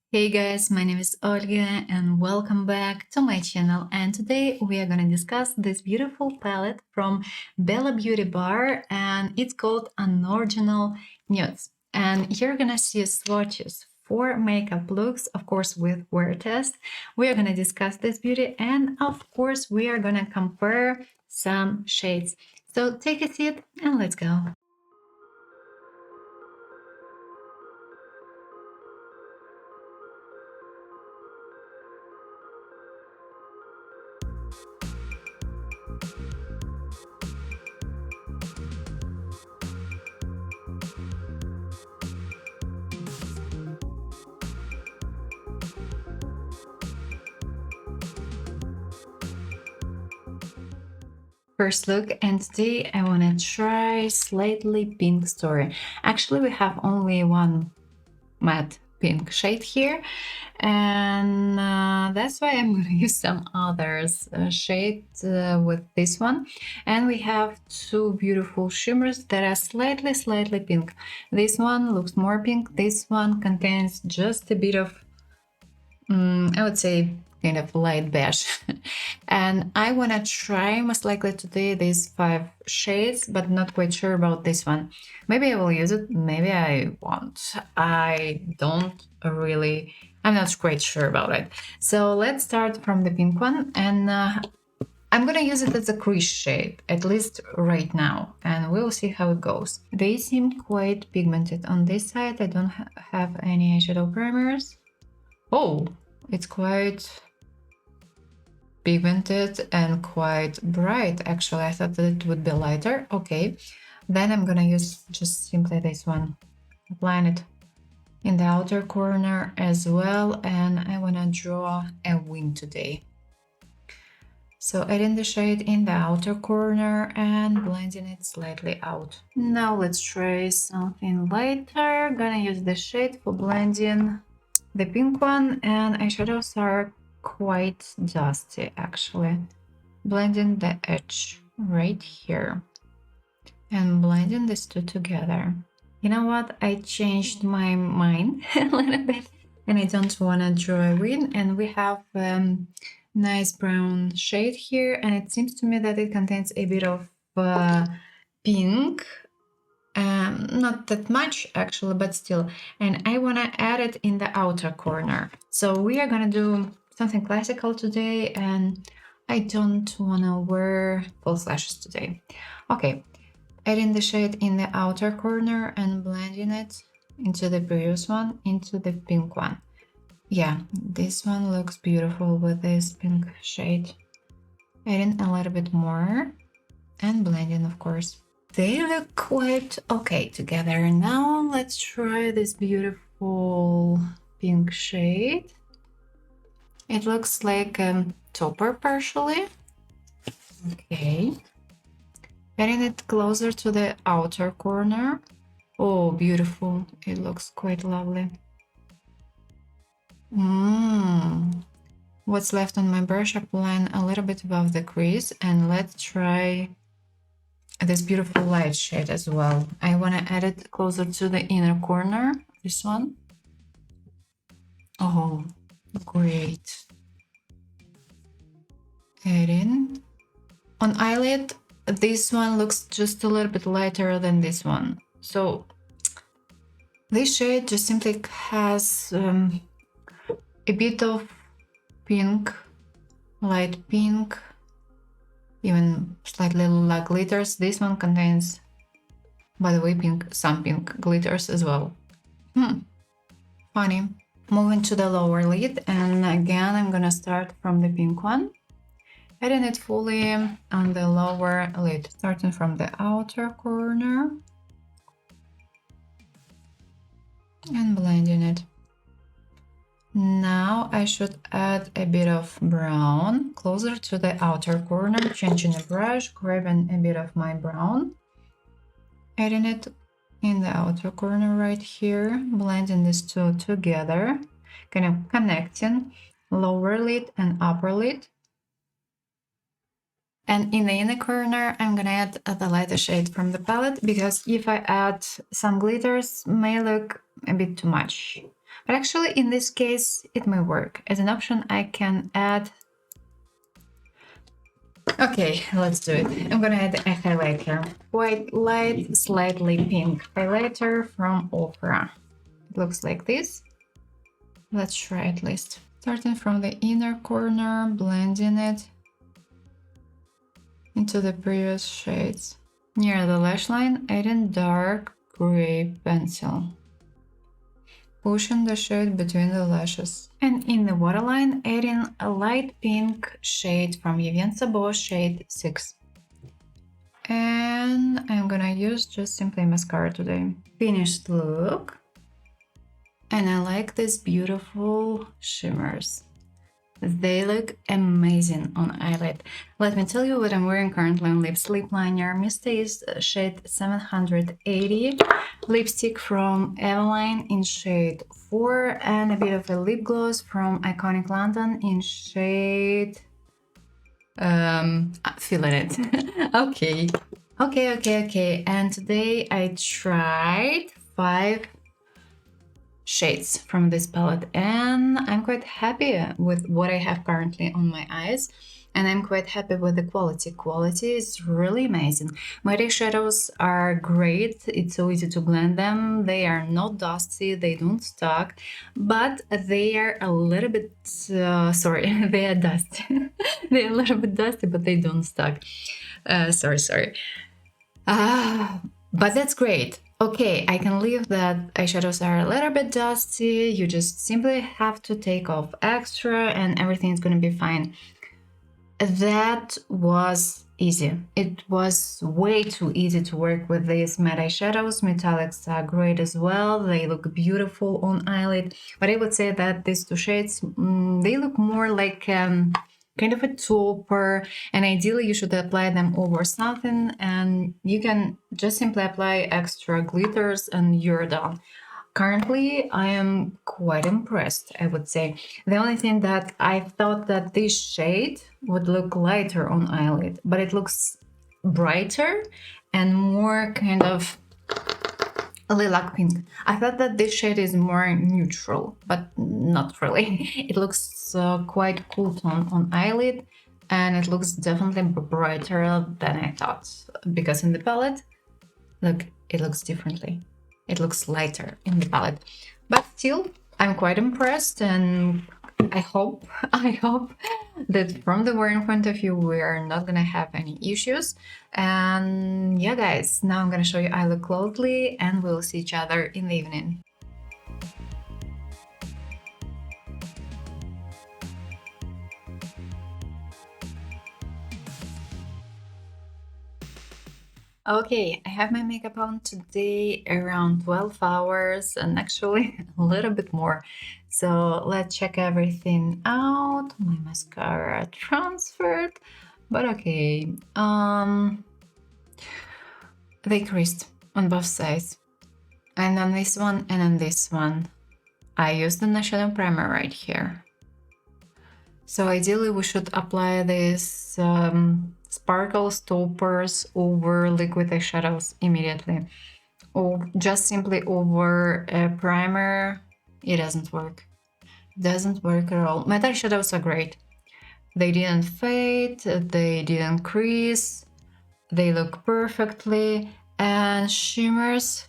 Hey guys, my name is Olga and welcome back to my channel, and today we are going to discuss this beautiful palette from Bella Beauty Bar, and it's called Unoriginal Nudes. And you're going to see swatches for makeup looks, of course with wear test. We are going to discuss this beauty, and of course we are going to compare some shades. So take a seat and let's go. First look, and today I want to try slightly pink story. Actually, we have only one matte pink shade here, and that's why I'm going to use some others shade with this one. And we have two beautiful shimmers that are slightly pink. This one looks more pink. This one contains just a bit of I would say kind of light beige. And I want to try most likely today these 5 shades, but not quite sure about this one. Maybe I will use it, maybe I won't. I'm not quite sure about it. So let's start from the pink one, and I'm gonna use it as a crease shade, at least right now, and we'll see how it goes. They seem quite pigmented. On this side I don't have any eyeshadow primers. Oh, it's quite pigmented and quite bright. Actually, I thought that it would be lighter. Okay, then I'm gonna use just simply this one. Applying it in the outer corner as well, and I wanna draw a wing today. So adding the shade in the outer corner and blending it slightly out. Now let's try something lighter. Gonna use the shade for blending the pink one, and eyeshadows are quite dusty actually. Blending the edge right here and blending these two together. You know what? I changed my mind a little bit, and I don't want to draw a wing, and we have nice brown shade here, and it seems to me that it contains a bit of pink. Not that much actually, but still. And I want to add it in the outer corner. So we are going to do something classical today, and I don't want to wear false lashes today. Okay, adding the shade in the outer corner and blending it into the previous one, into the pink one. Yeah, this one looks beautiful with this pink shade. Adding a little bit more and blending, of course. They look quite okay together. Now let's try this beautiful pink shade. It looks like a topper partially. Okay. Getting it closer to the outer corner. Oh, beautiful. It looks quite lovely. What's left on my brush, applying a little bit above the crease, and let's try this beautiful light shade as well. I want to add it closer to the inner corner, this one. Oh, great. Adding. On eyelid, this one looks just a little bit lighter than this one. So this shade just simply has a bit of pink, light pink, even slightly like glitters. This one contains, by the way, some pink glitters as well. Funny. Moving to the lower lid, and again I'm gonna start from the pink one, adding it fully on the lower lid, starting from the outer corner and blending it. Now I should add a bit of brown closer to the outer corner, changing the brush, grabbing a bit of my brown, adding it in the outer corner right here, blending these two together, kind of connecting lower lid and upper lid. And in the inner corner, I'm gonna add the lighter shade from the palette, because if I add some glitters, may look a bit too much. But actually, in this case, it may work. As an option, I can add... Okay, let's do it. I'm gonna add a highlighter. Quite light, slightly pink highlighter from Opera. It looks like this. Let's try at least. Starting from the inner corner, blending it into the previous shades. Near the lash line, adding dark gray pencil. Pushing the shade between the lashes. And in the waterline, adding a light pink shade from Vivienne Sabo, shade 6. And I'm gonna use just simply mascara today. Finished look. And I like these beautiful shimmers. They look amazing on eyelid. Let me tell you what I'm wearing currently on lips. Lip liner Misty's shade 780. Lipstick from Eveline in shade 4. And a bit of a lip gloss from Iconic London in shade... feeling it. Okay. And today I tried 5 shades from this palette, and I'm quite happy with what I have currently on my eyes, and I'm quite happy with the quality. Quality is really amazing. My shadows are great. It's so easy to blend them. They are not dusty, they don't stuck, but they are a little bit sorry, they are dusty. They're a little bit dusty, but they don't stuck. Sorry. But that's great. Okay, I can leave that eyeshadows are a little bit dusty. You just simply have to take off extra and everything is gonna be fine. That was easy. It was way too easy to work with these matte eyeshadows. Metallics are great as well. They look beautiful on eyelid. But I would say that these 2 shades, they look more like kind of a topper, and ideally you should apply them over something, and you can just simply apply extra glitters and you're done. Currently, I am quite impressed, I would say. The only thing that I thought that this shade would look lighter on eyelid, but it looks brighter and more kind of lilac pink. I thought that this shade is more neutral, but not really. It looks quite cool tone on eyelid, and it looks definitely brighter than I thought, because in the palette, look, it looks differently. It looks lighter in the palette, but still, I'm quite impressed, and I hope that from the wearing point of view, we are not gonna have any issues. And yeah, guys, now I'm gonna show you eye look closely, and we'll see each other in the evening. Okay, I have my makeup on today around 12 hours, and actually a little bit more. So let's check everything out. My mascara transferred, but okay. They creased on both sides. And on this one and on this one. I used the shadow primer right here. So ideally we should apply this sparkle stoppers over liquid eyeshadows immediately, or just simply over a primer. It doesn't work. Doesn't work at all. Matte eyeshadows are great. They didn't fade, they didn't crease, they look perfectly, and shimmers,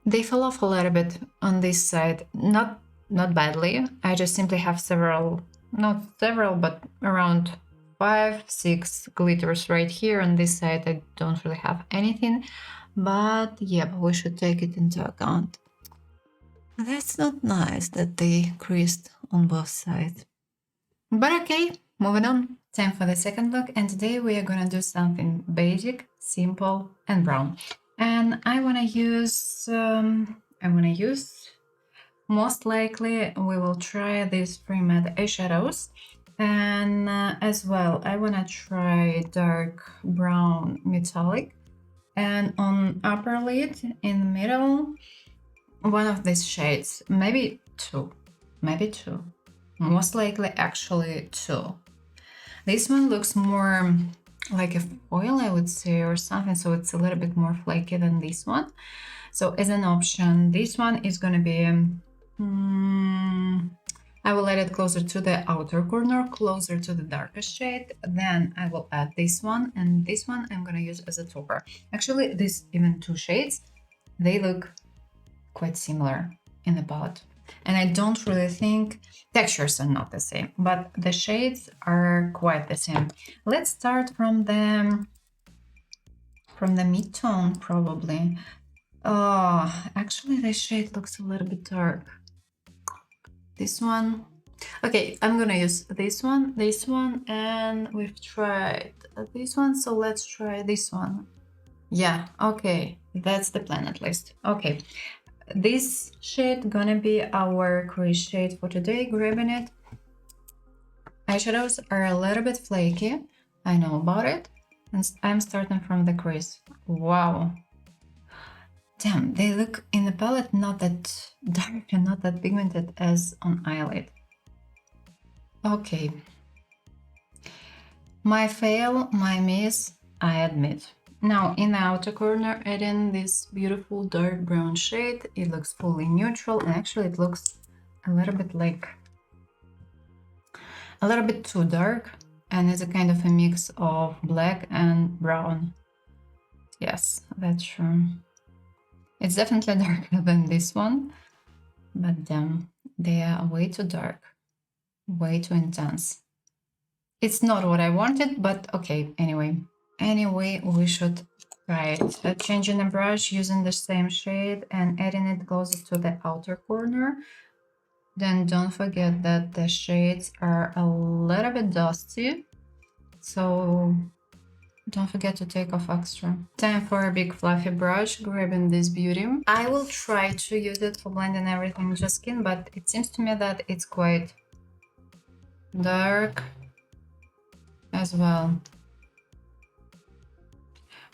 they fell off a little bit on this side. Not badly. I just simply have not several, but around 5-6 glitters right here. On this side I don't really have anything, but yeah, we should take it into account. That's not nice that they creased on both sides. But okay, moving on. Time for the second look, and today we are gonna do something basic, simple, and brown. And I wanna use most likely we will try these 3 matte eyeshadows, and as well I wanna try dark brown metallic, and on upper lid in the middle, one of these shades, maybe two, most likely actually 2. This one looks more like a foil, I would say, or something, so it's a little bit more flaky than this one. So as an option, this one is gonna be, I will let it closer to the outer corner, closer to the darkest shade. Then I will add this one, and this one I'm gonna use as a topper. Actually, these even two shades, they look quite similar in the palette. And I don't really think textures are not the same, but the shades are quite the same. Let's start from the mid-tone, probably. Oh, actually the shade looks a little bit dark. This one. Okay, I'm gonna use this one, and we've tried this one, so let's try this one. Yeah, okay, that's the plan at least. Okay, this shade gonna be our crease shade for today. Grabbing it. Eyeshadows are a little bit flaky, I know about it, and I'm starting from the crease. Wow. Damn, they look in the palette not that dark and not that pigmented as on eyelid. Okay. My fail, my miss, I admit. Now in the outer corner, adding this beautiful dark brown shade. It looks fully neutral, and actually it looks a little bit like a little bit too dark, and it's a kind of a mix of black and brown. Yes, that's true. It's definitely darker than this one, but damn, they are way too dark, way too intense. It's not what I wanted, but okay, anyway. Anyway, we should try it. Changing the brush, using the same shade and adding it closer to the outer corner. Then don't forget that the shades are a little bit dusty, so don't forget to take off extra. Time for a big fluffy brush, grabbing this Beaute. I will try to use it for blending everything with just skin, but it seems to me that it's quite dark as well.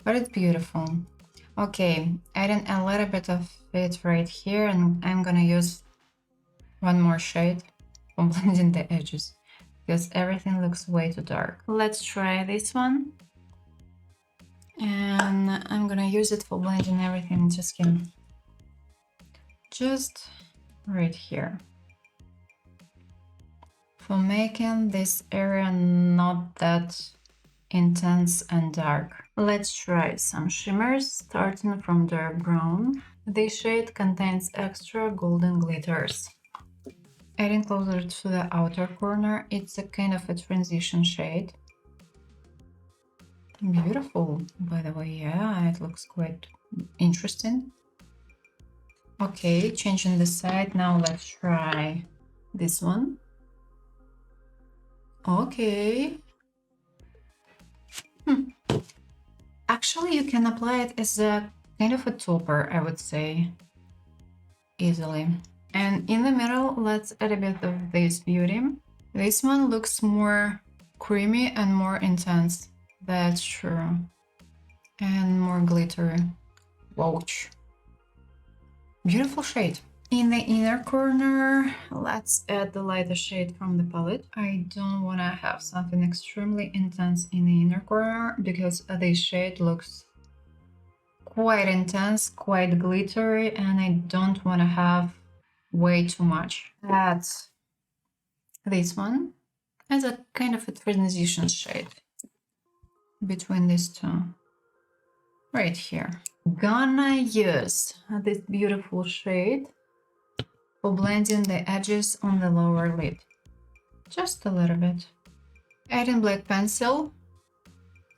But it's beautiful. Okay, adding a little bit of it right here, and I'm gonna use one more shade for blending the edges, because everything looks way too dark. Let's try this one. And I'm gonna use it for blending everything into skin. Just right here. For making this area not that intense and dark. Let's try some shimmers, starting from dark brown. This shade contains extra golden glitters. Adding closer to the outer corner, it's a kind of a transition shade. Beautiful, by the way. Yeah, it looks quite interesting. Okay, changing the side. Now let's try this one. Okay. Actually, you can apply it as a kind of a topper, I would say, easily. And in the middle, let's add a bit of this Beaute. This one looks more creamy and more intense. That's true. And more glittery. Wouch. Beautiful shade. In the inner corner, let's add the lighter shade from the palette. I don't want to have something extremely intense in the inner corner, because this shade looks quite intense, quite glittery, and I don't want to have way too much. Add this one as a kind of a transition shade between these two. Right here. Gonna use this beautiful shade for blending the edges on the lower lid. Just a little bit. Adding black pencil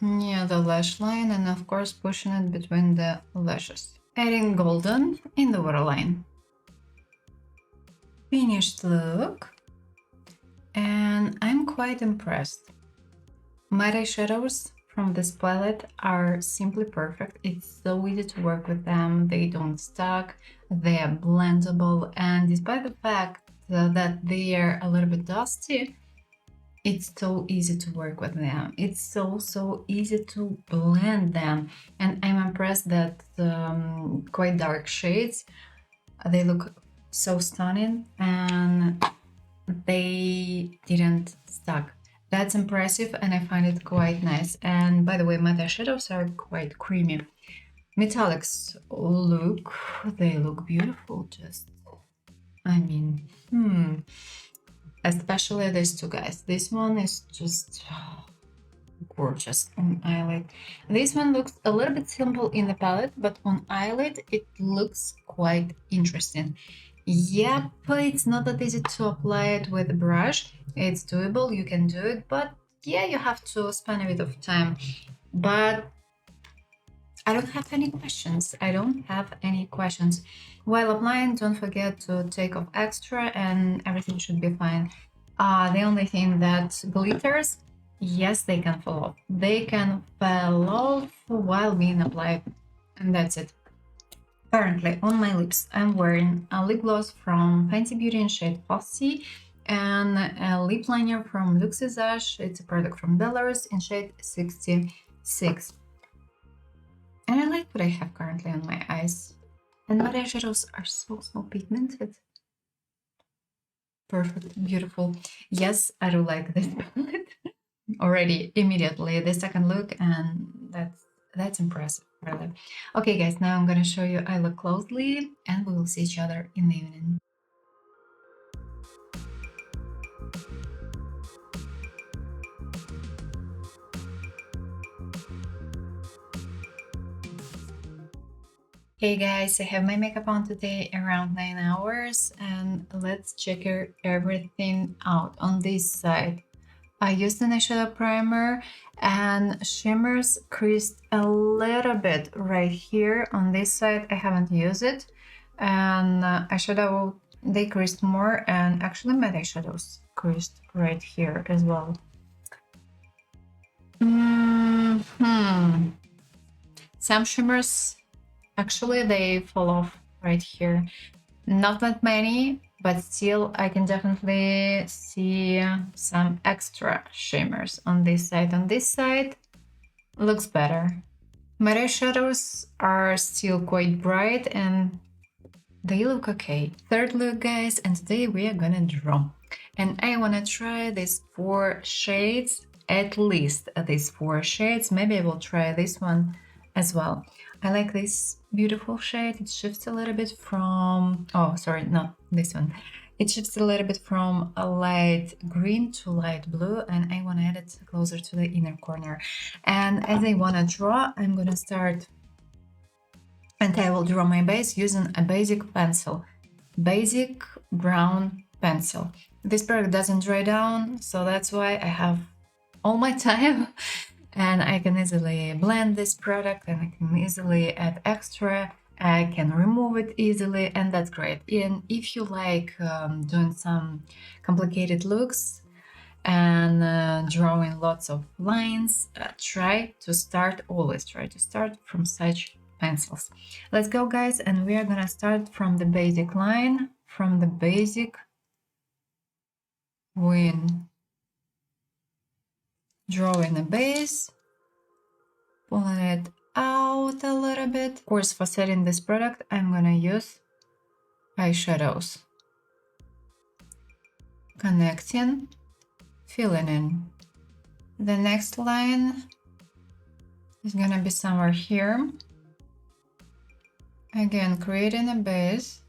near the lash line, and of course pushing it between the lashes. Adding golden in the waterline. Finished look. And I'm quite impressed. Matte eyeshadows from this palette are simply perfect. It's so easy to work with them. They don't stuck, they are blendable, and despite the fact that they are a little bit dusty, it's so easy to work with them. It's so easy to blend them, and I'm impressed that quite dark shades, they look so stunning and they didn't stuck. That's impressive, and I find it quite nice. And by the way, matte shadows are quite creamy. Metallics look, they look beautiful, just, I mean, especially these two guys. This one is just gorgeous on eyelid. This one looks a little bit simple in the palette, but on eyelid it looks quite interesting. Yep, it's not that easy to apply it with a brush. It's doable, you can do it, but yeah, you have to spend a bit of time. But I don't have any questions. I don't have any questions. While applying, don't forget to take off extra and everything should be fine. The only thing that glitters, yes, they can fall off. They can fall off while being applied, and that's it. Currently, on my lips, I'm wearing a lip gloss from Fenty Beauty in shade Fussy and a lip liner from Luxusage. It's a product from Belarus in shade 66. And I like what I have currently on my eyes. And my eyeshadows are so pigmented. Perfect, beautiful. Yes, I do like this palette already immediately. The second look, and that's impressive, really. Okay, guys, now I'm gonna show you I look closely, and we will see each other in the evening. Hey guys, I have my makeup on today around 9 hours, and let's check everything out. On this side, I used an eyeshadow primer and shimmers creased a little bit right here. On this side, I haven't used it, and eyeshadow, they creased more, and actually my eyeshadows creased right here as well. Some shimmers, actually, they fall off right here. Not that many, but still I can definitely see some extra shimmers on this side. On this side, looks better. My eyeshadows are still quite bright and they look okay. Third look, guys, and today we are gonna draw. And I wanna try these 4 shades, at least these 4 shades. Maybe I will try this one as well. I like this beautiful shade. It shifts a little bit from, oh, sorry, not this one. It shifts a little bit from a light green to light blue, and I want to add it closer to the inner corner. And as I want to draw, I'm going to start, and I will draw my base using a basic pencil, basic brown pencil. This product doesn't dry down, so that's why I have all my time. And I can easily blend this product, and I can easily add extra. I can remove it easily, and that's great. And if you like doing some complicated looks and drawing lots of lines, always try to start from such pencils. Let's go, guys, and we are gonna start from the basic line, from the basic when drawing a base, pulling it out a little bit. Of course, for setting this product, I'm gonna use eyeshadows. Connecting, filling in. The next line is gonna be somewhere here. Again, creating a base,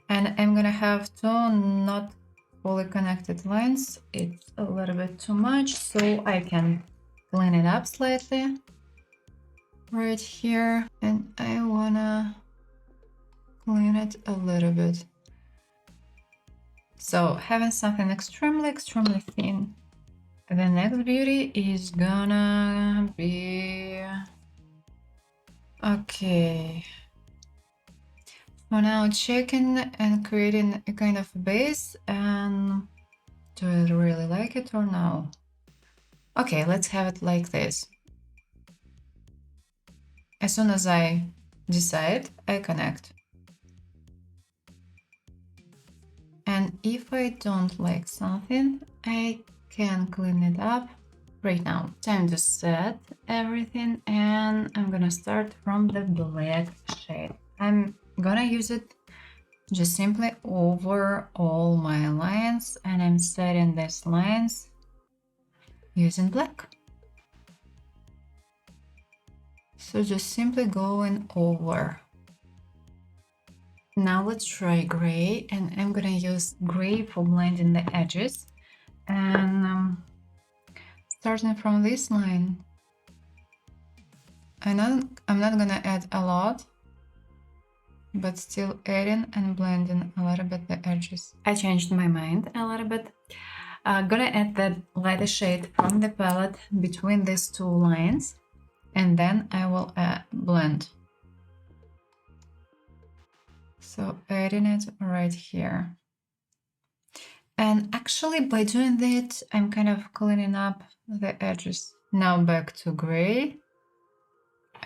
and I'm gonna have 2 not fully connected lines. It's a little bit too much, so I can clean it up slightly right here, and I wanna clean it a little bit. So having something extremely thin. The next beauty is gonna be okay. For now, checking and creating a kind of base, and do I really like it or no? Okay, let's have it like this. As soon as I decide, I connect. And if I don't like something, I can clean it up right now. Time to set everything, and I'm gonna start from the black shade. I'm gonna use it just simply over all my lines, and I'm setting these lines using black. So just simply going over. Now let's try gray, and I'm gonna use gray for blending the edges. And starting from this line, I'm not gonna add a lot, but still adding and blending a little bit the edges. I changed my mind a little bit. Gonna add the lighter shade from the palette between these two lines, and then I will blend. So adding it right here. And actually by doing that, I'm kind of cleaning up the edges. Now back to gray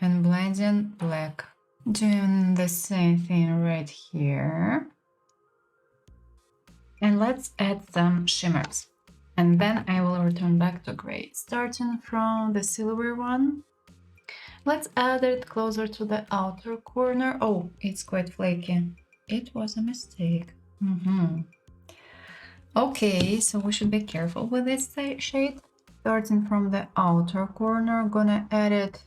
and blending black. Doing the same thing right here. And let's add some shimmers. And then I will return back to gray. Starting from the silver one. Let's add it closer to the outer corner. Oh, it's quite flaky. It was a mistake. Okay, so we should be careful with this shade. Starting from the outer corner, gonna add it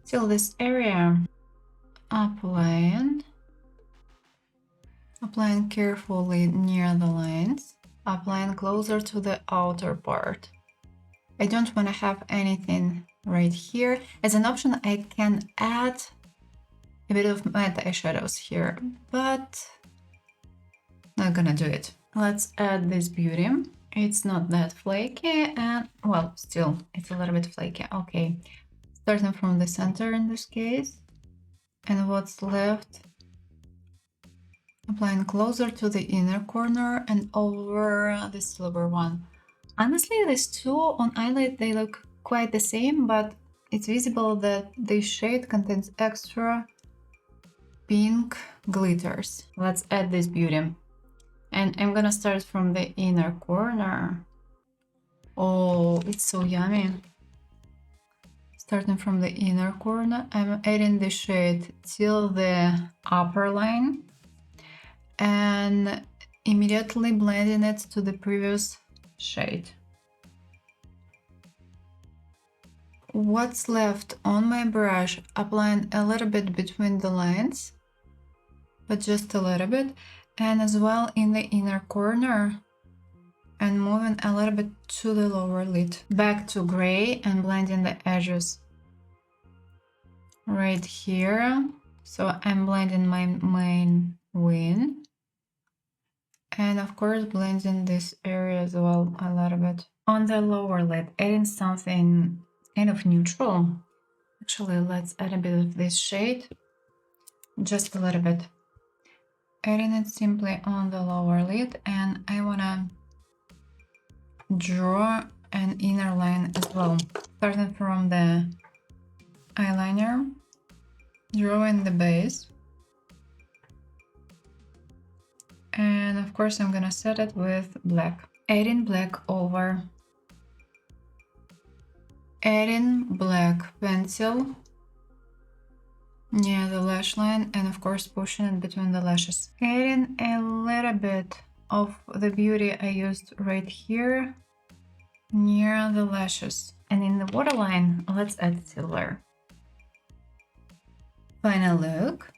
till this area. Applying carefully near the lines. Applying closer to the outer part. I don't want to have anything right here. As an option, I can add a bit of matte eyeshadows here, but not gonna do it. Let's add this Beaute. It's not that flaky, and well, still it's a little bit flaky. Okay, starting from the center in this case, and what's left, applying closer to the inner corner and over the silver one. Honestly, these two on eyelid, they look quite the same, but it's visible that this shade contains extra pink glitters. Let's add this Beaute. And I'm gonna start from the inner corner. Oh, it's so yummy. Starting from the inner corner, I'm adding the shade till the upper line and immediately blending it to the previous shade. What's left on my brush, applying a little bit between the lines, but just a little bit, and as well in the inner corner, and moving a little bit to the lower lid. Back to gray and blending the edges right here. So I'm blending my main wing, and of course blending this area as well a little bit. On the lower lid, adding something kind of neutral. Actually, let's add a bit of this shade, just a little bit. Adding it simply on the lower lid, and I wanna draw an inner line as well. Starting from the eyeliner, drawing the base. And of course I'm gonna set it with black. Adding black over. Adding black pencil near the lash line, and of course pushing it between the lashes. Adding a little bit of the Beaute I used right here near the lashes. And in the waterline, let's add silver. Final look.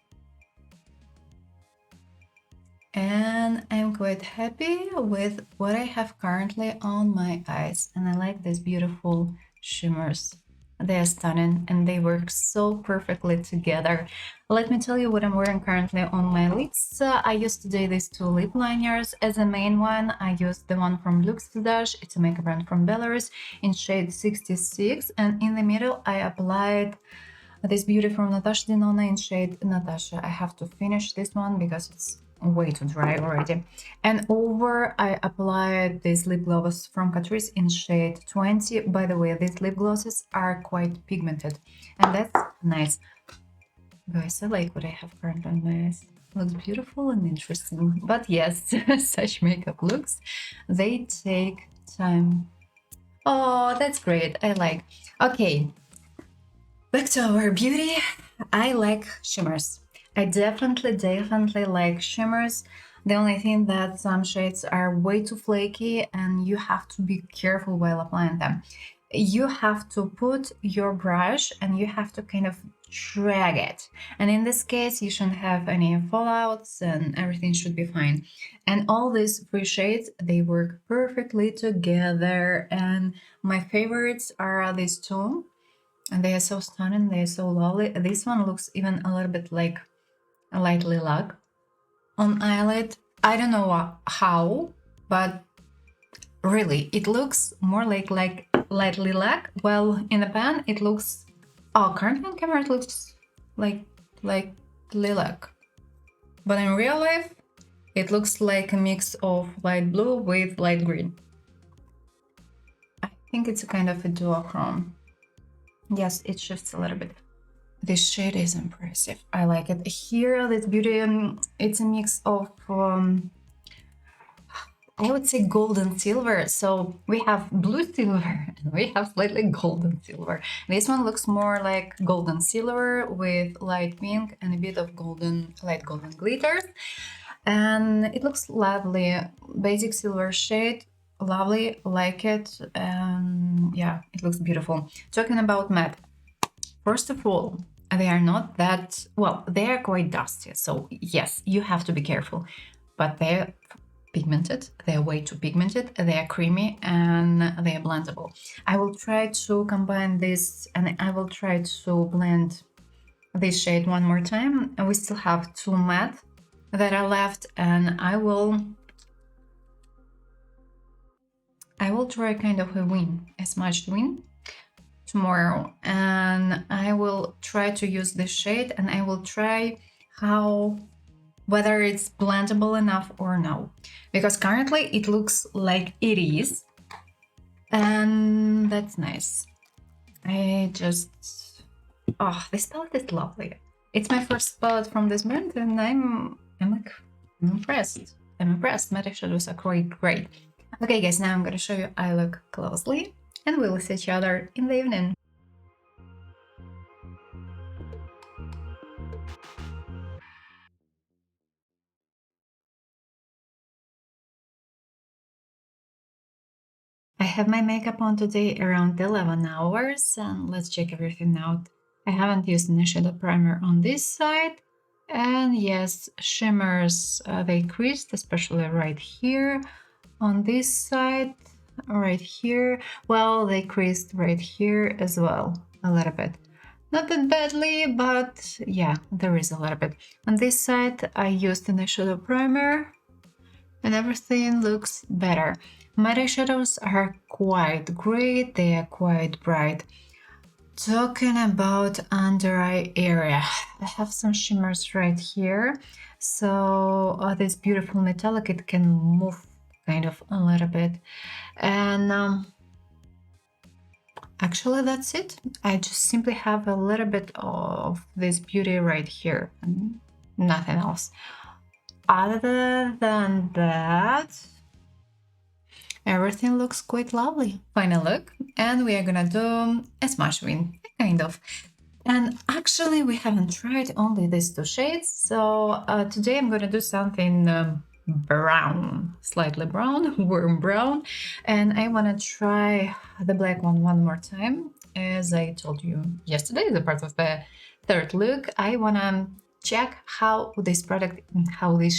And I'm quite happy with what I have currently on my eyes, and I like these beautiful shimmers. They are stunning and they work so perfectly together. Let me tell you what I'm wearing currently on my lips. I used today these two lip liners. As a main one, I used the one from Luxe Visage. It's a makeup brand from Belarus in shade 66, and in the middle I applied this Beaute from Natasha Denona in shade Natasha. I have to finish this one because it's way too dry already. And over I applied this lip gloss from Catrice in shade 20. By the way, these lip glosses are quite pigmented, and that's nice. Guys, I like what I have currently on my eyes. Looks beautiful and interesting. But yes, such makeup looks, they take time. Oh, that's great. I like. Okay, back to our Beaute. I like shimmers. I definitely like shimmers. The only thing that some shades are way too flaky and you have to be careful while applying them. you have to put your brush and you have to kind of drag it. And in this case, you shouldn't have any fallouts and everything should be fine. And all these three shades, they work perfectly together. And my favorites are these two. And they are so stunning. They are so lovely. This one looks even a little bit like a light lilac on eyelid. I don't know how, but really, it looks more like light lilac. Well, in the pan, it looks. Oh, currently on camera, it looks like lilac, but in real life, it looks like a mix of light blue with light green. I think it's a kind of a duochrome. Yes, it shifts a little bit. This shade is impressive. I like it. Here, this Beaute, it's a mix of I would say gold and silver. So we have blue silver and we have slightly golden silver. This one looks more like golden silver with light pink and a bit of light golden glitters. And it looks lovely. Basic silver shade, lovely, like it. And yeah, it looks beautiful. Talking about matte, first of all, they are not that, well, they are quite dusty. So yes, you have to be careful, but they're pigmented, they are way too pigmented, they are creamy, and they are blendable. I will try to combine this and I will try to blend this shade one more time. And we still have two matte that are left, and I will try kind of a smudged wing tomorrow, and I will try to use this shade and I will try whether it's blendable enough or no, because currently it looks like it is, and that's nice. This palette is lovely. It's my first palette from this brand, and I'm impressed. Matte shadows are quite great. Okay, guys, now I'm gonna show you eye look closely, and we'll see each other in the evening. I have my makeup on today around 11 hours, and let's check everything out. I haven't used any shadow primer on this side, and yes, shimmers, they creased, especially right here. On this side, right here, well, they creased right here as well, a little bit. Not that badly, but yeah, there is a little bit. On this side, I used an eyeshadow primer, and everything looks better. My eyeshadows are quite great, they are quite bright. Talking about under eye area, I have some shimmers right here. So this beautiful metallic, it can move kind of a little bit. And actually that's it. I just simply have a little bit of this Beauty right here and nothing else. Other than that, everything looks quite lovely. Final look, and we are gonna do a smash win, kind of. And actually, we haven't tried only these two shades, so today I'm gonna do something brown, slightly brown, warm brown, and I wanna try the black one more time. As I told you yesterday, the part of the third look, I wanna check how this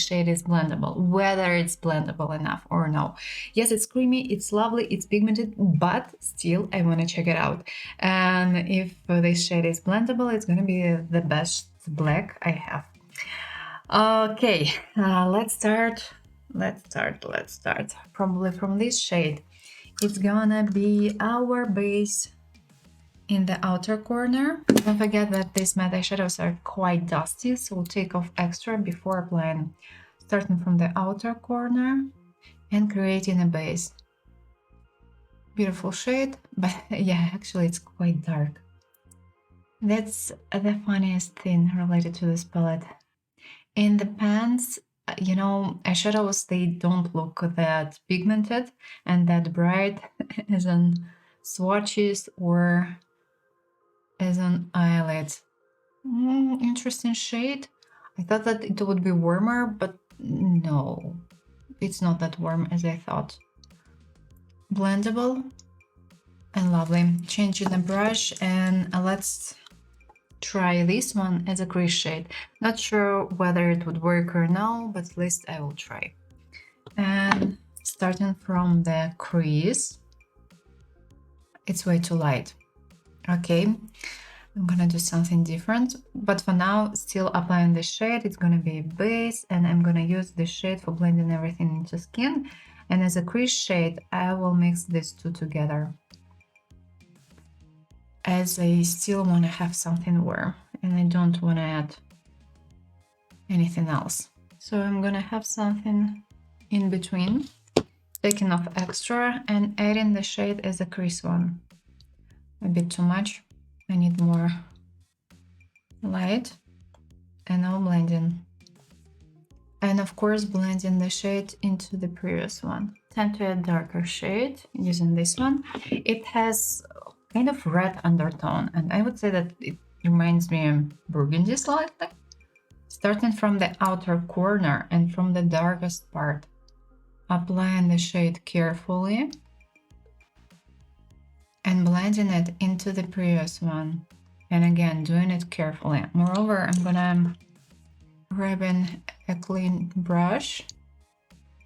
shade is blendable, whether it's blendable enough or no. Yes, it's creamy, it's lovely, it's pigmented, but still I want to check it out. And if this shade is blendable, it's gonna be the best black I have. Okay, let's start. Probably from this shade. It's gonna be our base in the outer corner. Don't forget that these matte eyeshadows are quite dusty, so we'll take off extra before applying. Starting from the outer corner and creating a base. Beautiful shade, but yeah, actually it's quite dark. That's the funniest thing related to this palette. In the pans, you know, eyeshadows, they don't look that pigmented and that bright as on swatches or as an eyelid. Interesting shade. I thought that it would be warmer, but no, it's not that warm as I thought. Blendable. And lovely. Changing the brush, and let's try this one as a crease shade. Not sure whether it would work or no, but at least I will try. And starting from the crease, it's way too light. Okay, I'm gonna do something different, but for now, still applying the shade. It's gonna be a base, and I'm gonna use the shade for blending everything into skin. And as a crease shade, I will mix these two together, as I still want to have something warm and I don't want to add anything else. So I'm gonna have something in between, taking off extra and adding the shade as a crease one. A bit too much. I need more light. And now blending. And of course blending the shade into the previous one. Tend to add darker shade using this one. It has kind of red undertone, and I would say that it reminds me of burgundy slightly. Starting from the outer corner and from the darkest part, applying the shade carefully and blending it into the previous one. And again, doing it carefully. Moreover, I'm gonna grab a clean brush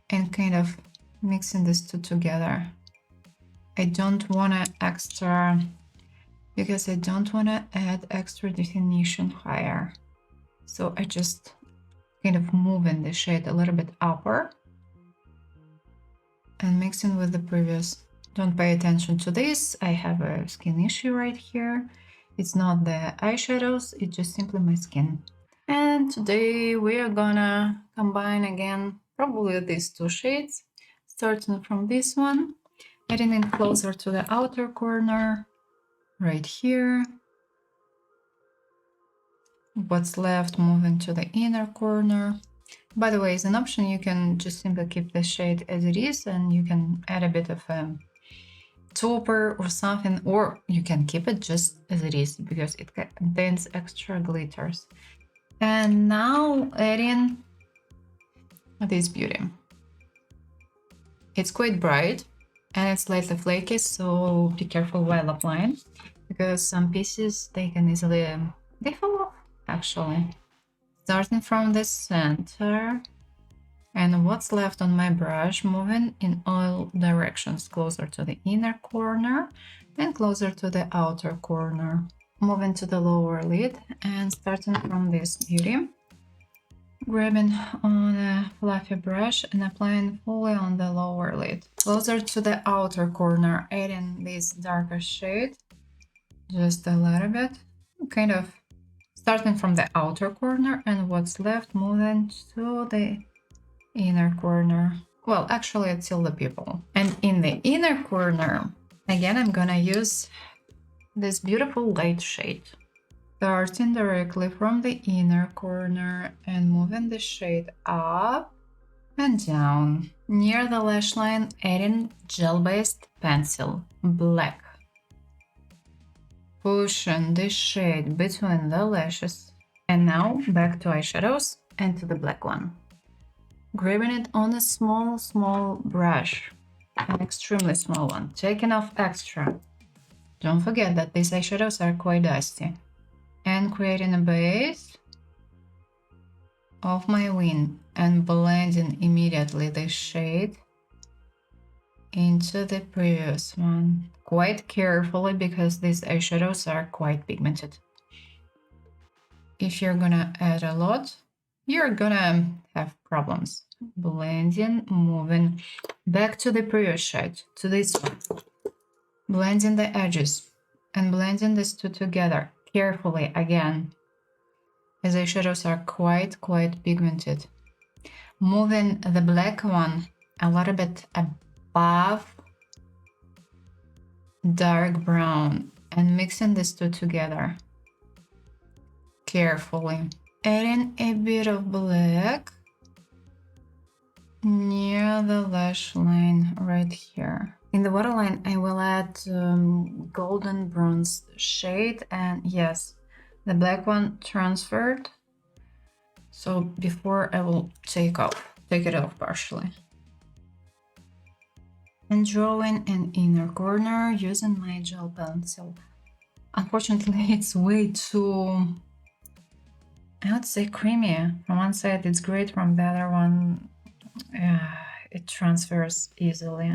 and kind of mixing these two together. I don't want to extra, because I don't want to add extra definition higher. So I just kind of moving the shade a little bit upper and mixing with the previous. Don't pay attention to this. I have a skin issue right here. It's not the eyeshadows, it's just simply my skin. And today we are gonna combine again probably these two shades, starting from this one, adding it closer to the outer corner, right here. What's left moving to the inner corner. By the way, as an option, you can just simply keep the shade as it is, and you can add a bit of a topper or something, or you can keep it just as it is because it contains extra glitters. And now adding this Beauty. It's quite bright and it's slightly flaky, so be careful while applying, because some pieces they can easily they fall off actually. Starting from the center, and what's left on my brush, moving in all directions, closer to the inner corner and closer to the outer corner. Moving to the lower lid and starting from this Beauty, grabbing on a fluffy brush and applying fully on the lower lid. Closer to the outer corner, adding this darker shade, just a little bit, kind of starting from the outer corner, and what's left moving to the inner corner. Well, actually it's still the pupil. And in the inner corner, again, I'm gonna use this beautiful light shade. Starting directly from the inner corner and moving the shade up and down. Near the lash line, adding gel-based pencil, black. Pushing this shade between the lashes. And now back to eyeshadows and to the black one. Grabbing it on a small brush, an extremely small one, taking off extra. Don't forget that these eyeshadows are quite dusty. And creating a base of my wing and blending immediately the shade into the previous one. Quite carefully, because these eyeshadows are quite pigmented. If you're gonna add a lot, you're gonna have problems. Blending, moving back to the previous shade, to this one. Blending the edges and blending these two together carefully again, as eyeshadows are quite pigmented. Moving the black one a little bit above dark brown and mixing these two together carefully. Adding a bit of black near the lash line right here. In the waterline, I will add golden bronze shade, and yes, the black one transferred. So before I will take it off partially. and drawing an inner corner using my gel pencil. Unfortunately, it's way too, I would say, creamy. From one side it's great, from the other one it transfers easily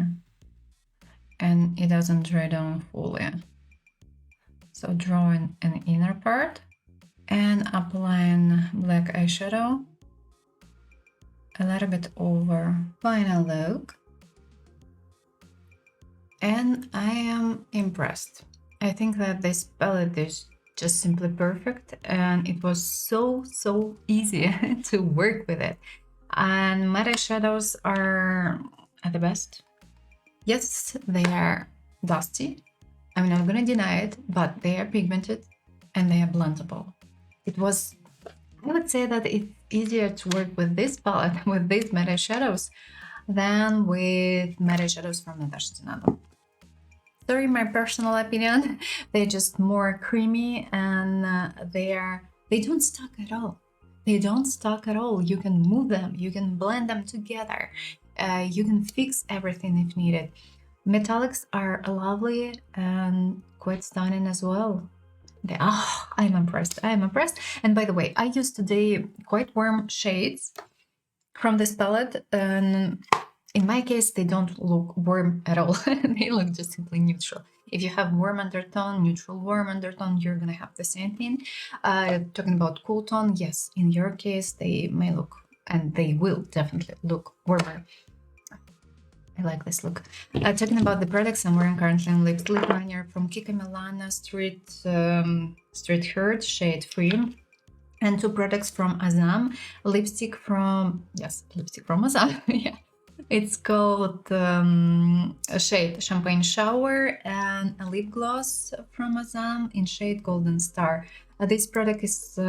and it doesn't dry down fully. So drawing an inner part and applying black eyeshadow a little bit over final look. And I am impressed. I think that this palette is just simply perfect, and it was so easy to work with it. And matte eyeshadows are the best. Yes, they are dusty, I'm not gonna deny it, but they are pigmented and they are blendable. I would say that it's easier to work with this palette, with these matte eyeshadows, than with matte eyeshadows from Natasha. Sorry, my personal opinion. They're just more creamy, and they don't stuck at all. They don't stuck at all. You can move them, you can blend them together, you can fix everything if needed. Metallics are lovely and quite stunning as well. I'm impressed. I'm impressed. And by the way, I used today quite warm shades from this palette, and in my case, they don't look warm at all. They look just simply neutral. If you have warm undertone, neutral warm undertone, you're gonna have the same thing. Talking about cool tone, yes, in your case, they may look, and they will definitely look warmer. I like this look. Talking about the products I'm wearing currently on lips, lip liner from Kika Milano Street Heart shade Free, and two products from Azam, lipstick from Azam. Yeah, it's called a shade Champagne Shower, and a lip gloss from Azam in shade Golden Star. This product is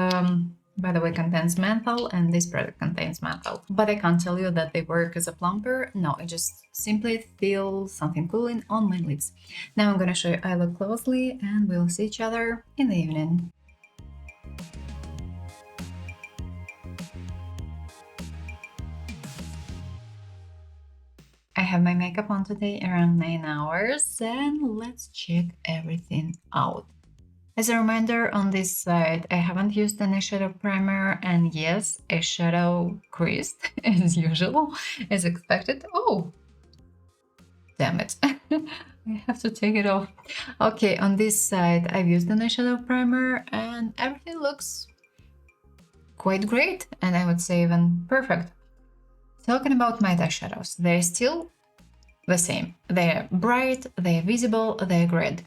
by the way, contains menthol, and this product contains menthol. But I can't tell you that they work as a plumper. No, I just simply feel something cooling on my lips. Now I'm gonna show you eye look closely, and we'll see each other in the evening. I have my makeup on today around 9 hours, and let's check everything out. As a reminder, on this side, I haven't used an eyeshadow primer, and yes, eyeshadow creased, as usual, as expected. Oh, damn it. I have to take it off. Okay, on this side, I've used an eyeshadow primer, and everything looks quite great, and I would say even perfect. Talking about my eyeshadows, they're still the same. They're bright, they're visible, they're great.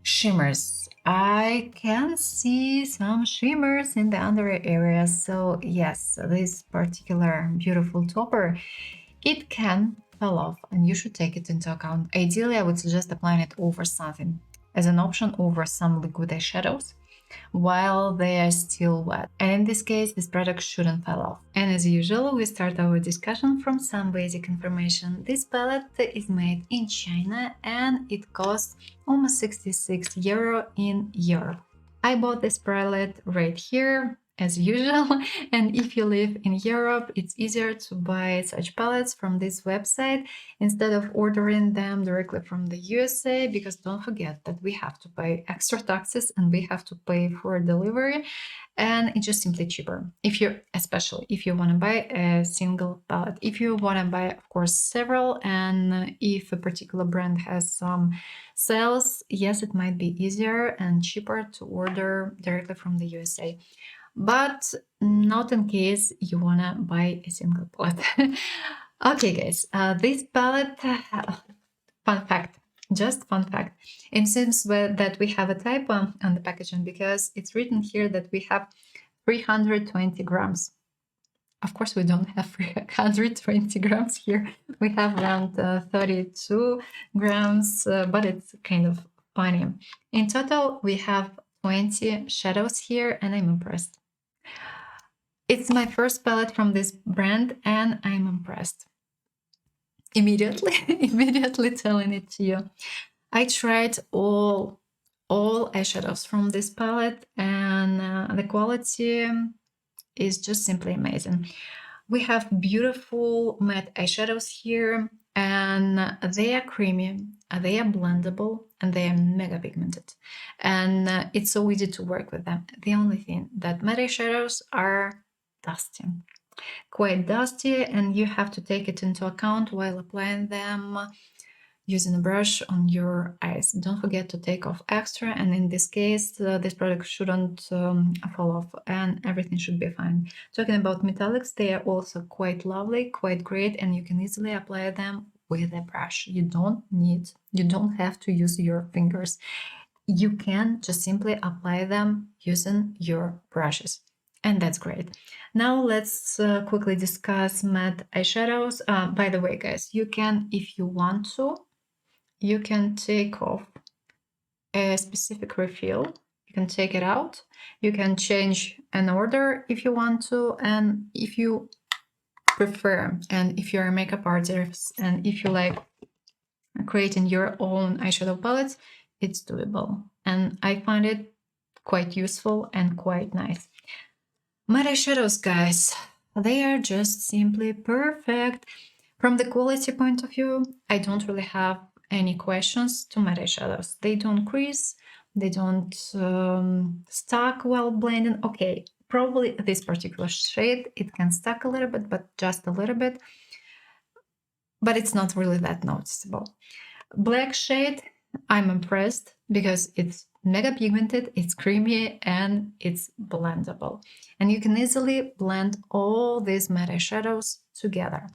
Shimmers. I can see some shimmers in the under area, so yes, this particular beautiful topper, it can fall off, and you should take it into account. Ideally, I would suggest applying it over something, as an option over some liquid eyeshadows, while they are still wet. And in this case, this product shouldn't fall off. And as usual, we start our discussion from some basic information. This palette is made in China, and it costs almost 66 euro in Europe. I bought this palette right here, as usual, and if you live in Europe, it's easier to buy such palettes from this website instead of ordering them directly from the USA, because don't forget that we have to pay extra taxes and we have to pay for delivery, and it's just simply cheaper, especially if you want to buy a single palette. If you want to buy, of course, several, and if a particular brand has some sales, yes, it might be easier and cheaper to order directly from the USA. But not in case you wanna buy a single palette. Okay, guys, this palette, fun fact, just fun fact. It seems that we have a typo on the packaging, because it's written here that we have 320 grams. Of course, we don't have 320 grams here. We have around 32 grams, but it's kind of funny. In total, we have 20 shadows here, and I'm impressed. It's my first palette from this brand, and I'm impressed. Immediately telling it to you. I tried all eyeshadows from this palette, and the quality is just simply amazing. We have beautiful matte eyeshadows here, and they are creamy, they are blendable, and they are mega pigmented. And it's so easy to work with them. The only thing that matte eyeshadows are dusty, quite dusty, and you have to take it into account while applying them using a brush on your eyes. Don't forget to take off extra, and in this case this product shouldn't fall off and everything should be fine. Talking about metallics, they are also quite lovely, quite great, and you can easily apply them with a brush. You don't have to use your fingers. You can just simply apply them using your brushes, and that's great. Now let's quickly discuss matte eyeshadows. By the way, guys, you can, if you want to, you can take off a specific refill. You can take it out. You can change an order if you want to, and if you prefer, and if you're a makeup artist, and if you like creating your own eyeshadow palettes, it's doable. And I find it quite useful and quite nice. Matte eyeshadows, guys, they are just simply perfect. From the quality point of view, I don't really have any questions to matte eyeshadows. They don't crease, they don't stuck while blending. Okay, probably this particular shade, it can stuck a little bit, but just a little bit. But it's not really that noticeable. Black shade, I'm impressed because it's mega pigmented, it's creamy, and it's blendable. And you can easily blend all these matte eyeshadows together.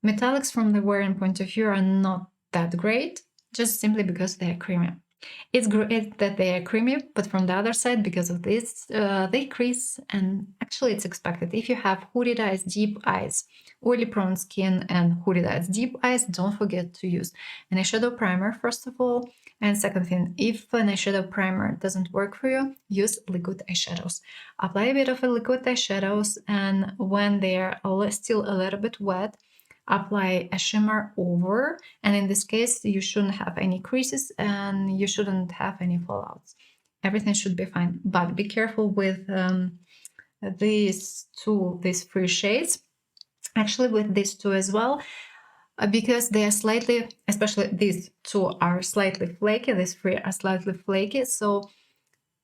Metallics from the wearing point of view are not that great, just simply because they are creamy. It's great that they are creamy, but from the other side, because of this, they crease, and actually it's expected. If you have hooded eyes, deep eyes, oily prone skin, and hooded eyes, deep eyes, don't forget to use an eyeshadow primer, first of all. And second thing, if an eyeshadow primer doesn't work for you, use liquid eyeshadows. Apply a bit of a liquid eyeshadows, and when they are still a little bit wet, apply a shimmer over, and in this case you shouldn't have any creases and you shouldn't have any fallouts. Everything should be fine, but be careful with these three shades, actually with these two as well, because they are slightly, especially these two are slightly flaky, these three are slightly flaky, so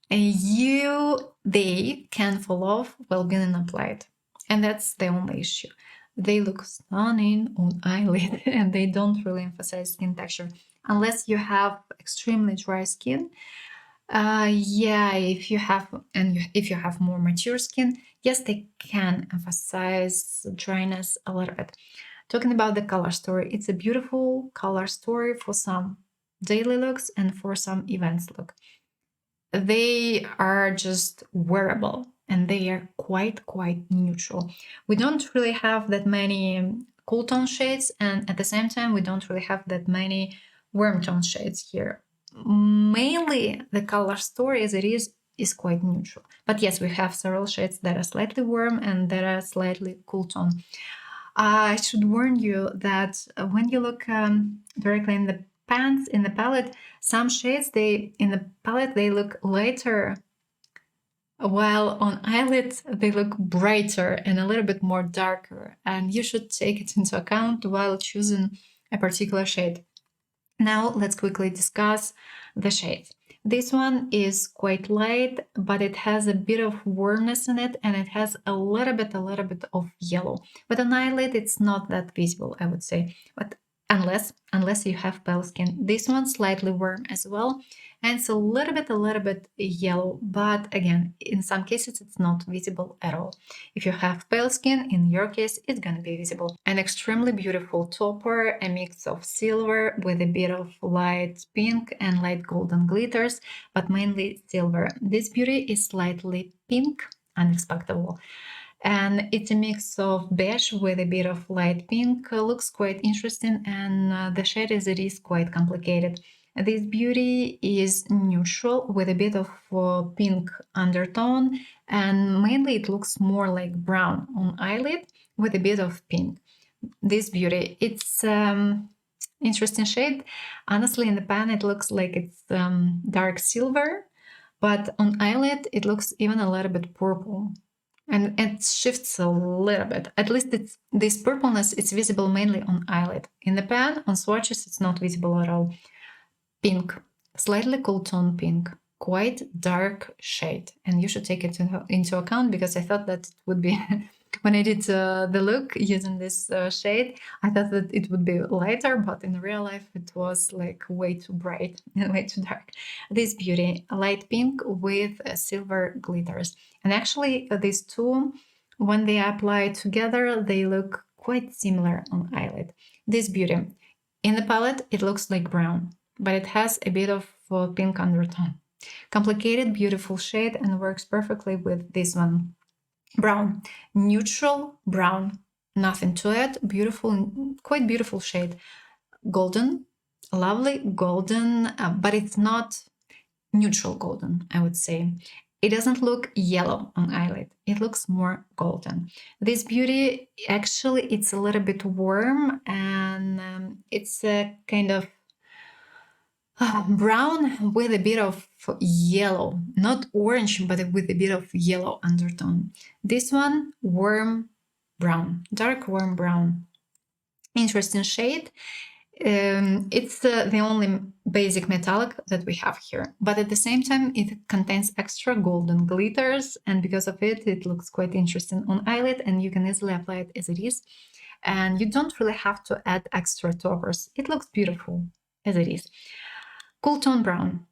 they can fall off while being applied, and that's the only issue. They look stunning on eyelid and they don't really emphasize skin texture unless you have extremely dry skin. Yeah, if you have more mature skin, yes, they can emphasize dryness a little bit. Talking about the color story, it's a beautiful color story for some daily looks and for some events look. They are just wearable and they are quite neutral. We don't really have that many cool tone shades, and at the same time we don't really have that many warm tone shades here. Mainly the color story as it is quite neutral, but yes, we have several shades that are slightly warm and that are slightly cool tone. I should warn you that when you look directly in the pans in the palette, some shades in the palette they look lighter, while on eyelids they look brighter and a little bit more darker, and you should take it into account while choosing a particular shade. Now let's quickly discuss the shades. This one is quite light, but it has a bit of warmness in it, and it has a little bit of yellow. But on eyelid, it's not that visible, I would say. But unless you have pale skin, this one's slightly warm as well, and it's a little bit yellow. But again, in some cases, it's not visible at all. If you have pale skin, in your case, it's gonna be visible. An extremely beautiful topper, a mix of silver with a bit of light pink and light golden glitters, but mainly silver. This beauty is slightly pink, unexpectable. And it's a mix of beige with a bit of light pink. Looks quite interesting, and the shade as it is quite complicated. This beauty is neutral with a bit of pink undertone, and mainly it looks more like brown on eyelid with a bit of pink. This beauty, it's interesting shade. Honestly, in the pan it looks like it's dark silver, but on eyelid it looks even a little bit purple. and it shifts a little bit. At least it's this purpleness, it's visible mainly on eyelid. In the pan, on swatches, it's not visible at all. Pink, slightly cool tone pink, quite dark shade, and you should take it into account, because I thought that it would be when I did the look using this shade, I thought that it would be lighter, but in real life it was like way too bright and way too dark. This Beauty, light pink with silver glitters, and actually these two, when they apply together, they look quite similar on eyelid. This Beauty, in the palette it looks like brown, but it has a bit of pink undertone. Complicated, beautiful shade, and works perfectly with this one. Brown, neutral brown, nothing to add. Beautiful, quite beautiful shade. Golden, lovely golden, but it's not neutral golden, I would say. It doesn't look yellow on eyelid. It looks more golden. This Beauty, actually, it's a little bit warm, and it's a kind of brown with a bit of yellow, not orange, but with a bit of yellow undertone. This one, warm brown, dark warm brown. Interesting shade. It's the only basic metallic that we have here, but at the same time it contains extra golden glitters, and because of it, it looks quite interesting on eyelid, and you can easily apply it as it is, and you don't really have to add extra toppers. It looks beautiful as it is. Cool tone brown,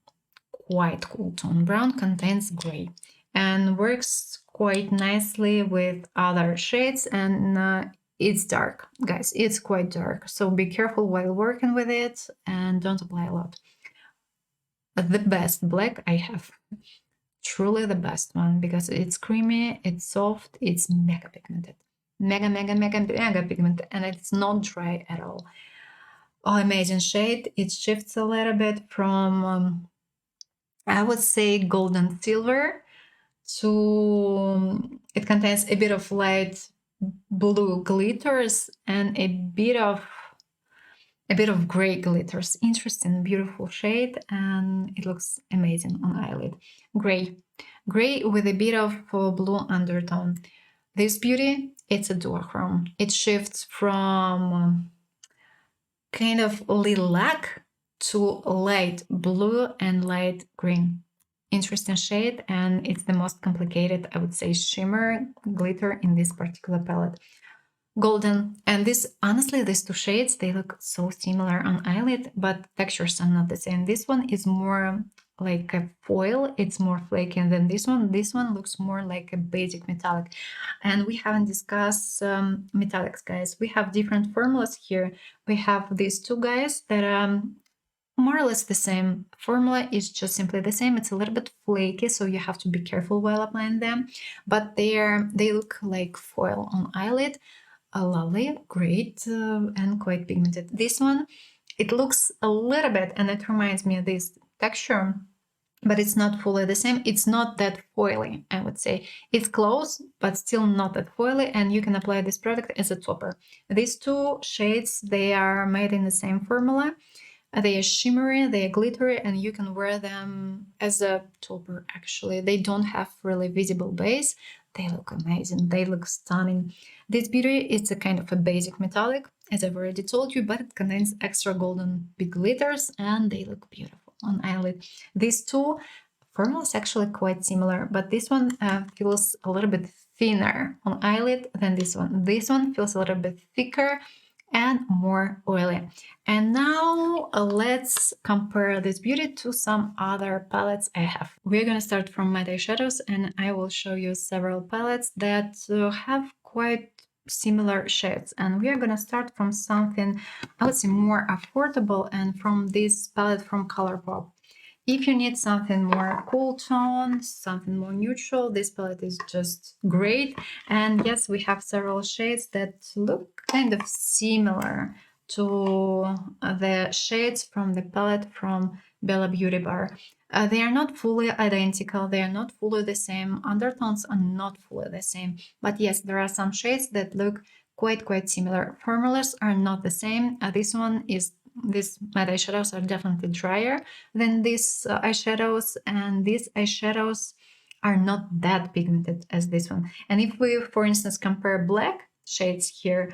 quite cool tone brown, contains gray and works quite nicely with other shades, and it's dark, guys, it's quite dark, so be careful while working with it and don't apply a lot. The best black I have, truly the best one, because it's creamy, it's soft, it's mega pigmented, mega pigmented, and it's not dry at all. Oh, amazing shade. It shifts a little bit from I would say golden silver to it contains a bit of light blue glitters and a bit of gray glitters. Interesting, beautiful shade, and it looks amazing on eyelid. Gray with a bit of blue undertone. This Beauty, it's a duochrome. It shifts from kind of lilac to light blue and light green. Interesting shade, and it's the most complicated, I would say, shimmer glitter in this particular palette. Golden, and this, honestly, these two shades, they look so similar on eyelid, but textures are not the same. This one is more like a foil, it's more flaky than this one. This one looks more like a basic metallic, and we haven't discussed metallics, guys. We have different formulas here. We have these two guys that are more or less the same. Formula is just simply the same. It's a little bit flaky, so you have to be careful while applying them, but they look like foil on eyelid. Lovely, great, and quite pigmented. This one, it looks a little bit, and it reminds me of this texture, but it's not fully the same. It's not that foily, I would say. It's close, but still not that foily, and you can apply this product as a topper. These two shades, they are made in the same formula. They are shimmery, they are glittery, and you can wear them as a topper, actually. They don't have really visible base. They look amazing. They look stunning. This Beauty is a kind of a basic metallic, as I've already told you, but it contains extra golden big glitters, and they look beautiful on eyelid. These two formulas actually quite similar, but this one feels a little bit thinner on eyelid than this one. This one feels a little bit thicker and more oily. And now let's compare this Beauty to some other palettes I have. We're gonna start from matte eyeshadows, and I will show you several palettes that have quite similar shades, and we are gonna start from something, I would say, more affordable, and from this palette from Colourpop. If you need something more cool tone, something more neutral, this palette is just great. And yes, we have several shades that look kind of similar to the shades from the palette from Bella Beauty Bar. They are not fully identical, they are not fully the same, undertones are not fully the same, but yes, there are some shades that look quite similar. Formulas are not the same. These matte eyeshadows are definitely drier than these eyeshadows, and these eyeshadows are not that pigmented as this one. And if we, for instance, compare black shades here,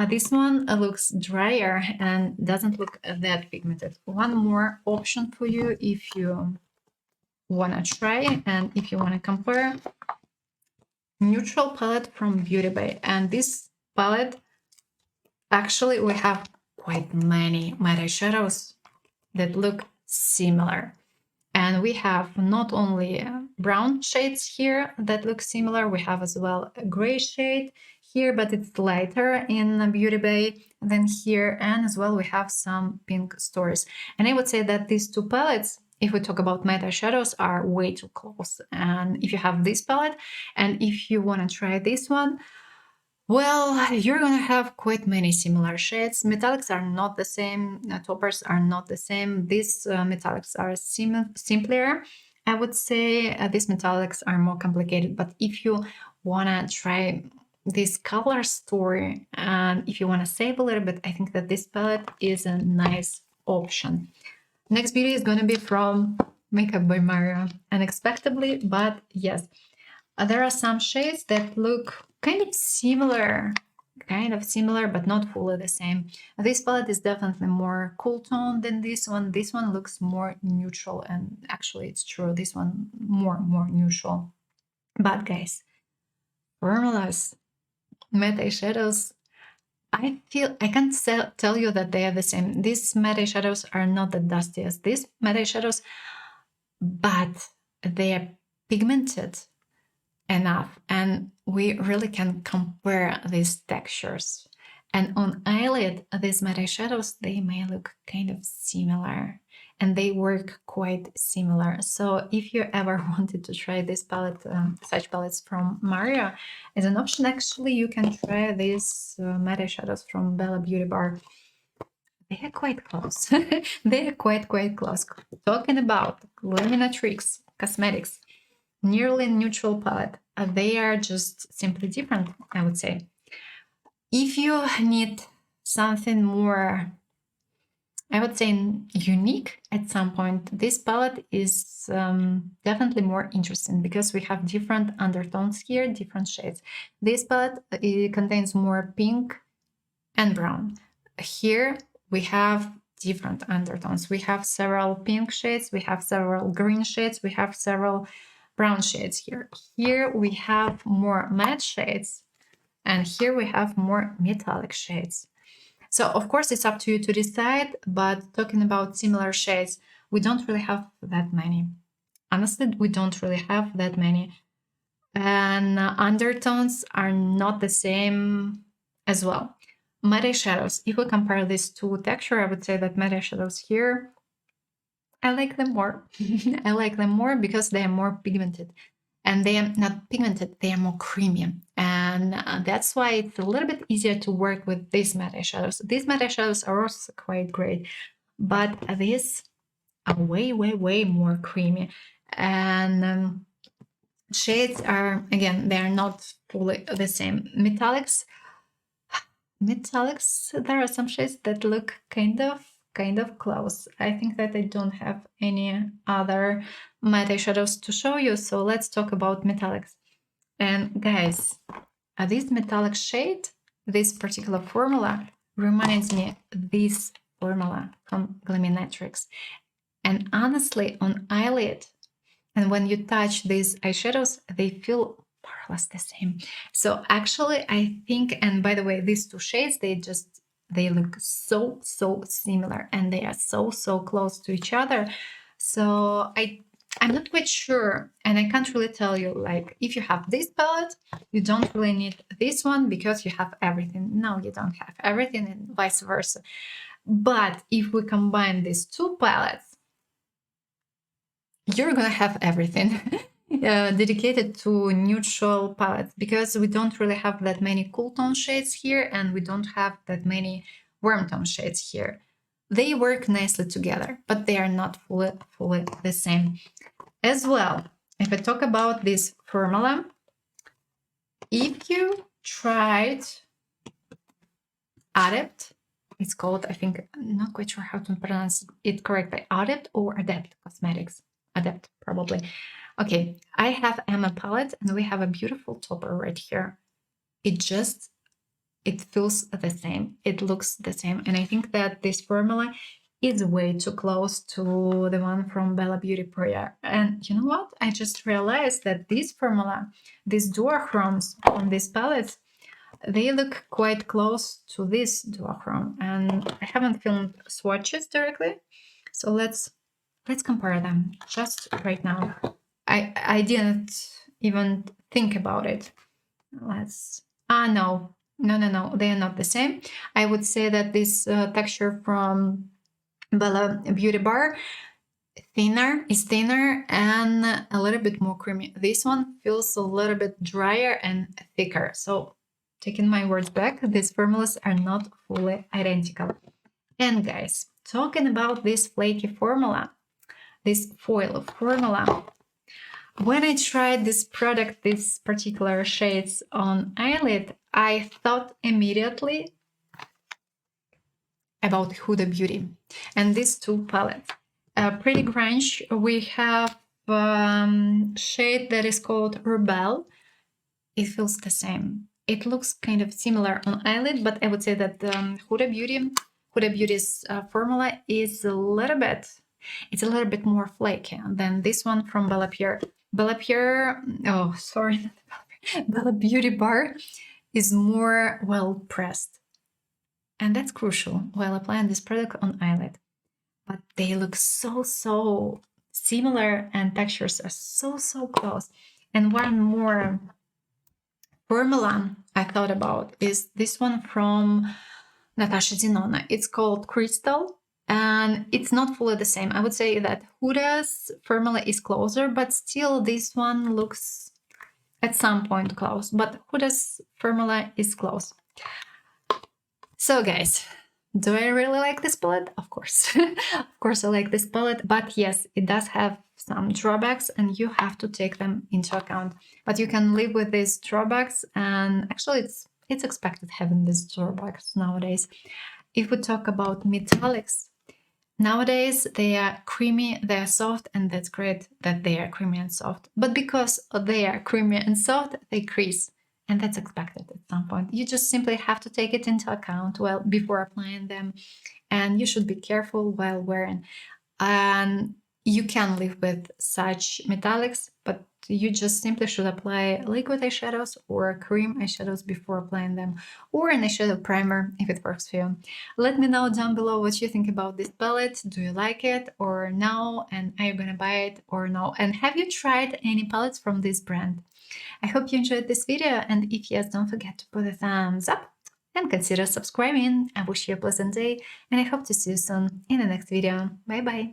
this one looks drier and doesn't look that pigmented. One more option for you if you want to try and if you want to compare, neutral palette from Beaute. And this palette, actually, we have quite many matte eyeshadows that look similar. And we have not only brown shades here that look similar, we have as well a gray shade here, but it's lighter in Beaute than here. And as well, we have some pink stores. And I would say that these two palettes, if we talk about matte eyeshadows, are way too close. And if you have this palette, and if you want to try this one, well, you're going to have quite many similar shades. Metallics are not the same. Toppers are not the same. These metallics are simpler. I would say these metallics are more complicated. But if you want to try this color story and if you want to save a little bit, I think that this palette is a nice option. Next beauty is going to be from Makeup by Mario. Unexpectedly, but yes. There are some shades that look kind of similar, but not fully the same. This palette is definitely more cool tone than this one. This one looks more neutral, and actually it's true, this one more neutral. But guys, formulas, matte eyeshadows, I can't tell you that they are the same. These matte eyeshadows are not that dusty as these matte eyeshadows, but they are pigmented enough, and we really can compare these textures. And on eyelid, these matte eyeshadows, they may look kind of similar, and they work quite similar. So if you ever wanted to try this palette, such palettes from Mario as an option, actually you can try these matte eyeshadows from Bella Beauty Bar. They are quite close. They are quite close. Talking about KAIMA Cosmetics, nearly neutral palette. They are just simply different, I would say. If you need something more, I would say, unique at some point, this palette is definitely more interesting because we have different undertones here, different shades. This palette contains more pink and brown. Here we have different undertones. We have several pink shades, we have several green shades, we have several brown shades here. Here we have more matte shades, and here we have more metallic shades. So of course it's up to you to decide, but talking about similar shades, we don't really have that many. Honestly, we don't really have that many. And undertones are not the same as well. Matte eyeshadows, if we compare these two texture, I would say that matte eyeshadows here, I like them more. I like them more because they are more pigmented. And they are not pigmented, they are more creamy. And that's why it's a little bit easier to work with these matte eyeshadows. These matte eyeshadows are also quite great, but these are way more creamy. And shades are, again, they are not fully the same. Metallics, there are some shades that look kind of close. I think that I don't have any other matte eyeshadows to show you, so let's talk about metallics. And guys, this metallic shade, this particular formula reminds me of this formula from Glamminatrix. And honestly, on eyelid, and when you touch these eyeshadows, they feel more or less the same. So actually, I think, and by the way, these two shades, they look so similar, and they are so close to each other. So I'm not quite sure, and I can't really tell you, like, if you have this palette, you don't really need this one because you have everything. No, you don't have everything, and vice versa. But if we combine these two palettes, you're gonna have everything. Dedicated to neutral palettes, because we don't really have that many cool tone shades here, and we don't have that many warm tone shades here. They work nicely together, but they are not fully the same. As well, if I talk about this formula, if you tried Adept, it's called, I think, I'm not quite sure how to pronounce it correctly, Adept or Adept Cosmetics. Adept, probably. Okay, I have Emma palette and we have a beautiful topper right here. It feels the same. It looks the same. And I think that this formula is way too close to the one from Bella Beauty Prayer. And you know what? I just realized that this formula, these duochromes on this palette, they look quite close to this duochrome. And I haven't filmed swatches directly. So let's compare them just right now. I didn't even think about it. No, they are not the same. I would say that this texture from Bella Beauty Bar is thinner and a little bit more creamy. This one feels a little bit drier and thicker. So taking my words back, these formulas are not fully identical. And guys, talking about this flaky formula, this foil formula, when I tried this product, these particular shades on eyelid, I thought immediately about Huda Beauty and these two palettes. Pretty Grunge, we have shade that is called Rebel. It feels the same. It looks kind of similar on eyelid, but I would say that Huda Beauty's formula is a little bit more flaky than this one from Bella Pierre. Bella Beauty Bar is more well pressed. And that's crucial while applying this product on eyelid. But they look so similar and textures are so close. And one more formula I thought about is this one from Natasha Denona. It's called Crystal. And it's not fully the same. I would say that Huda's formula is closer, but still this one looks at some point close. But Huda's formula is close. So guys, do I really like this palette? Of course. Of course I like this palette, but yes, it does have some drawbacks and you have to take them into account. But you can live with these drawbacks, and actually it's expected having these drawbacks nowadays. If we talk about metallics, nowadays they are creamy, they are soft, and that's great that they are creamy and soft. But because they are creamy and soft, they crease. And that's expected at some point. You just simply have to take it into account before applying them. And you should be careful while wearing. And you can live with such metallics, but you just simply should apply liquid eyeshadows or cream eyeshadows before applying them, or an eyeshadow primer if it works for you. Let me know down below what you think about this palette. Do you like it or no? And are you gonna buy it or no? And have you tried any palettes from this brand? I hope you enjoyed this video, and if yes, don't forget to put a thumbs up and consider subscribing. I wish you a pleasant day, and I hope to see you soon in the next video. Bye bye!